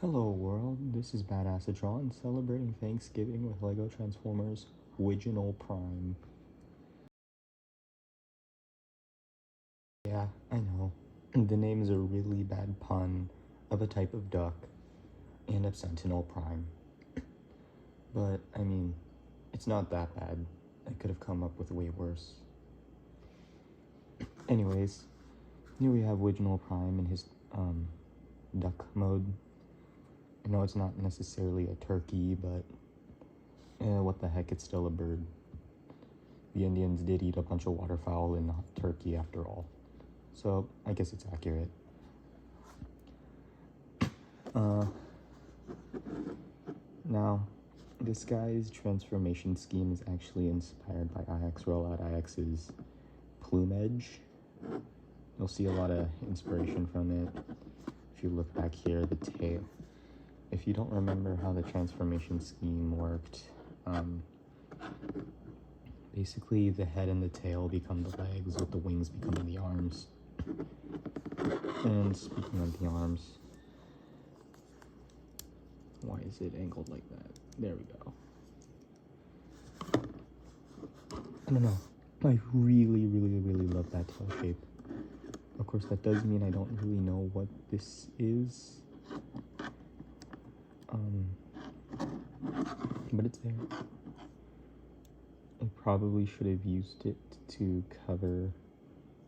Hello world, this is Badass Adron celebrating Thanksgiving with LEGO Transformers Widgeonel Prime. Yeah, I know. The name is a really bad pun of a type of duck and of Sentinel Prime. But, I mean, it's not that bad. I could have come up with way worse. Anyways, here we have Widgeonel Prime in his, duck mode. I know it's not necessarily a turkey, but what the heck, it's still a bird. The Indians did eat a bunch of waterfowl and not turkey after all. So, I guess it's accurate. Now, this guy's transformation scheme is actually inspired by IX Rollout IX's plumage. You'll see a lot of inspiration from it. If you look back here, the tail. If you don't remember how the transformation scheme worked, basically the head and the tail become the legs, with the wings becoming the arms. And speaking of the arms, why is it angled like that? There we go. I don't know. I really love that tail shape. Of course, that does mean I don't really know what this is. But it's there. I probably should have used it to cover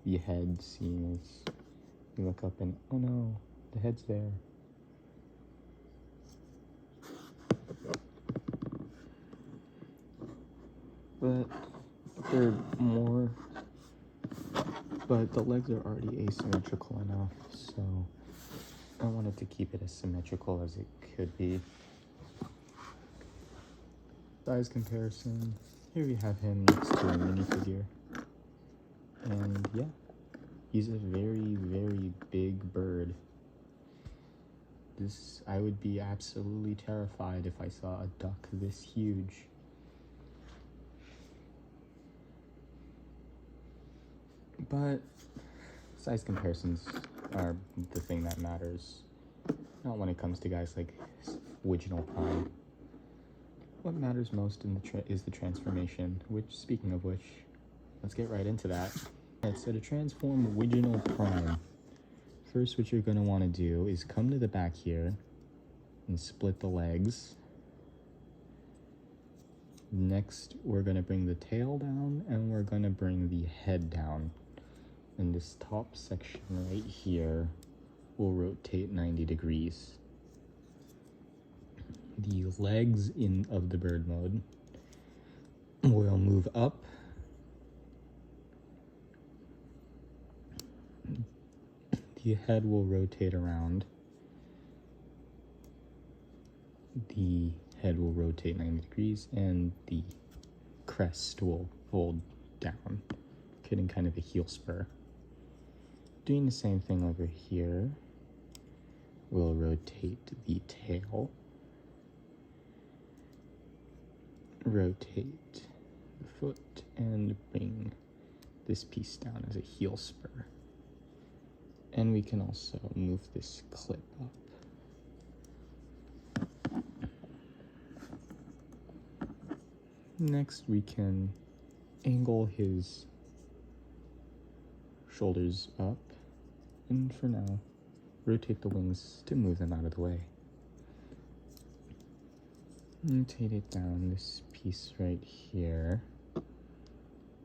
the head, seeing as you look up and, oh no, the head's there. But the legs are already asymmetrical enough, so I wanted to keep it as symmetrical as it could be. Size comparison, here we have him next to a minifigure. And yeah, he's a very big bird. I would be absolutely terrified if I saw a duck this huge. But size comparisons are the thing that matters, not when it comes to guys like Widgeonel Prime. What matters most is the transformation, which, speaking of which, let's get right into that. Alright, so to transform Widgeonel Prime, first what you're going to want to do is come to the back here and split the legs. Next, we're going to bring the tail down, and we're going to bring the head down. And this top section right here will rotate 90 degrees. The legs of the bird mode will move up. The head will rotate around. The head will rotate 90 degrees, and the crest will fold down, creating kind of a heel spur. Doing the same thing over here, we'll rotate the tail, rotate the foot, and bring this piece down as a heel spur. And we can also move this clip up. Next, we can angle his shoulders up, and for now, rotate the wings to move them out of the way. Rotate it down. This piece right here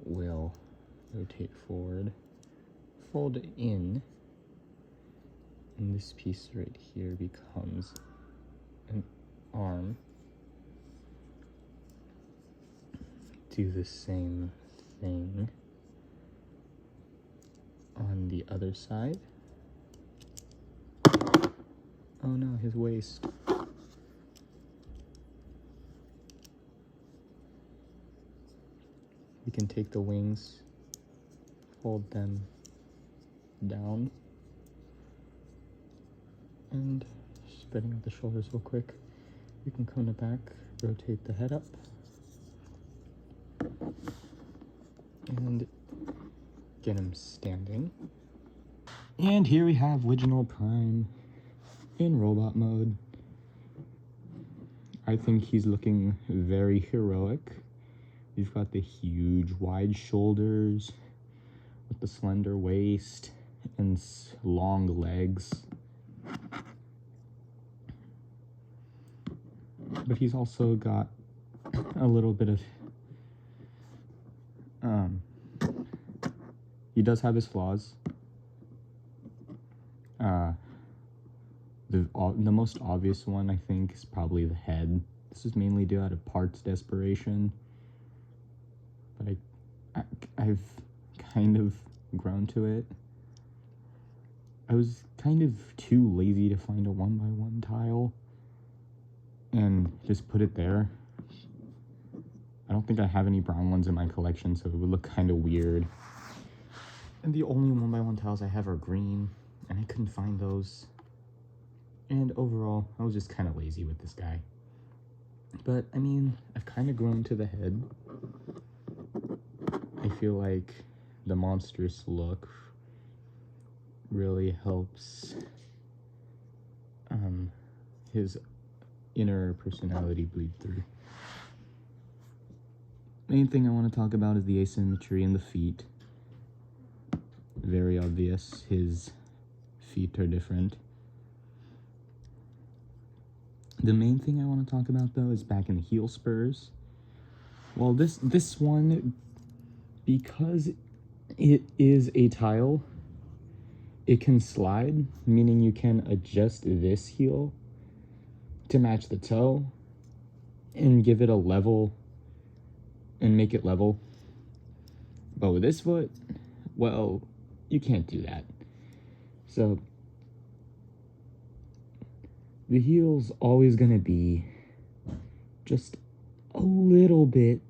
will rotate forward, fold in, and this piece right here becomes an arm. Do the same thing on the other side. Oh no, his waist. We can take the wings, fold them down, and spreading out the shoulders real quick, we can come to back, rotate the head up, and get him standing. And here we have Widgeonel Prime in robot mode. I think he's looking very heroic. He's got the huge wide shoulders with the slender waist and long legs. But he's also got a little bit of he does have his flaws. The most obvious one, I think, is probably the head. This is mainly due out of parts desperation, but I've kind of grown to it. I was kind of too lazy to find a 1x1 tile and just put it there. I don't think I have any brown ones in my collection, so it would look kind of weird. And the only 1x1 tiles I have are green, and I couldn't find those. And overall, I was just kind of lazy with this guy. But, I mean, I've kind of grown to the head. I feel like the monstrous look really helps his inner personality bleed through. Main thing I want to talk about is the asymmetry in the feet. Very obvious, his feet are different. The main thing I want to talk about, though, is back in the heel spurs. Well, this one, because it is a tile, it can slide, meaning you can adjust this heel to match the toe and give it a level and make it level. But with this foot, well, you can't do that. So the heel's always going to be just a little bit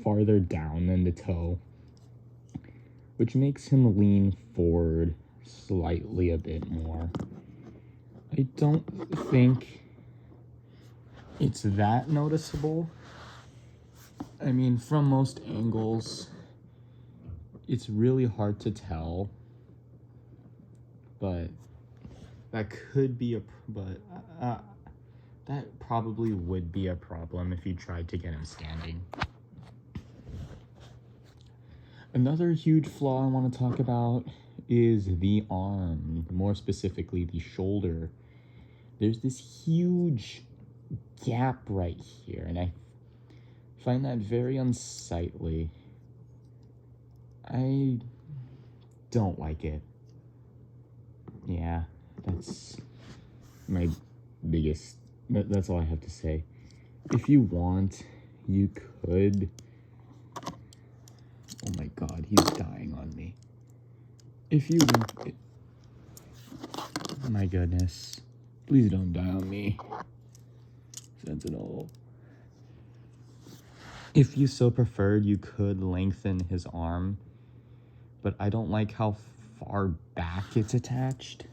farther down than the toe, which makes him lean forward slightly a bit more. I don't think it's that noticeable. I mean, from most angles, it's really hard to tell, but that could be that probably would be a problem if you tried to get him standing. Another huge flaw I want to talk about is the arm, more specifically the shoulder. There's this huge gap right here, and I find that very unsightly. I don't like it. Yeah, that's my biggest, that's all I have to say. If you want, you could, oh my god, he's dying on me. If you want, oh my goodness, please don't die on me, Sentinel. If you so preferred, you could lengthen his arm, but I don't like how far back it's attached.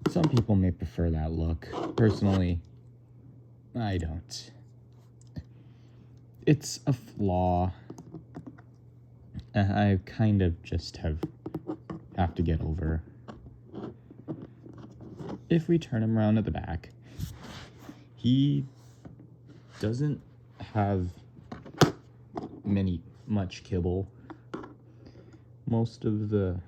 Some people may prefer that look. Personally, I don't. It's a flaw. I kind of just have to get over. If we turn him around at the back, he doesn't have much kibble. Most of the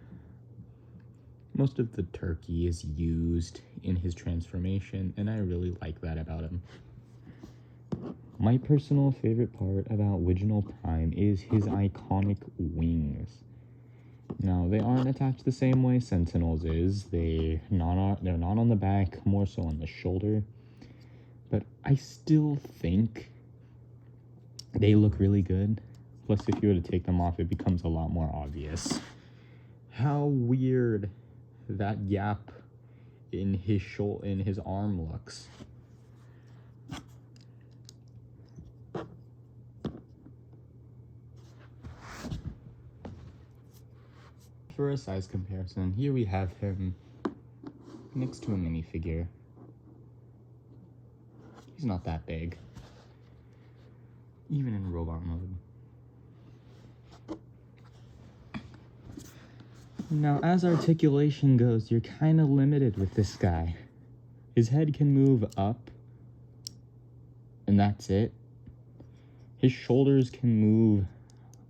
turkey is used in his transformation, and I really like that about him. My personal favorite part about Widgeonel Prime is his iconic wings. Now, they aren't attached the same way Sentinel's is. They're not on the back, more so on the shoulder. But I still think they look really good. Plus, if you were to take them off, it becomes a lot more obvious how weird that gap in his arm looks. For a size comparison, here we have him next to a minifigure. He's not that big, even in robot mode. Now, as articulation goes, you're kind of limited with this guy. His head can move up, and that's it. His shoulders can move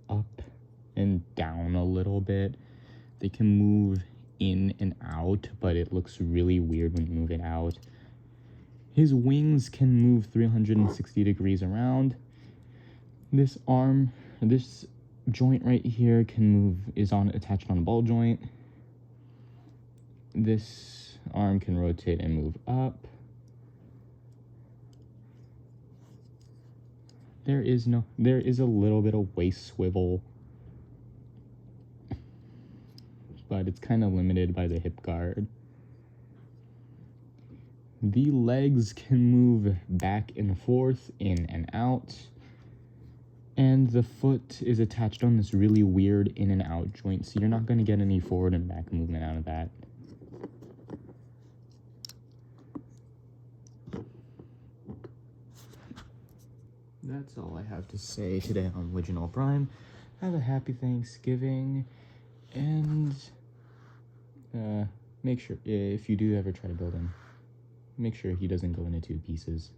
up and down a little bit. They can move in and out, but it looks really weird when you move it out. His wings can move 360 degrees around. This arm, this joint right here can move, is attached on a ball joint. This arm can rotate and move up. There is a little bit of waist swivel, but it's kind of limited by the hip guard. The legs can move back and forth, in and out. And the foot is attached on this really weird in and out joint, so you're not going to get any forward and back movement out of that. That's all I have to say today on Widgeonel Prime. Have a happy Thanksgiving, and make sure, if you do ever try to build him, make sure he doesn't go into 2 pieces.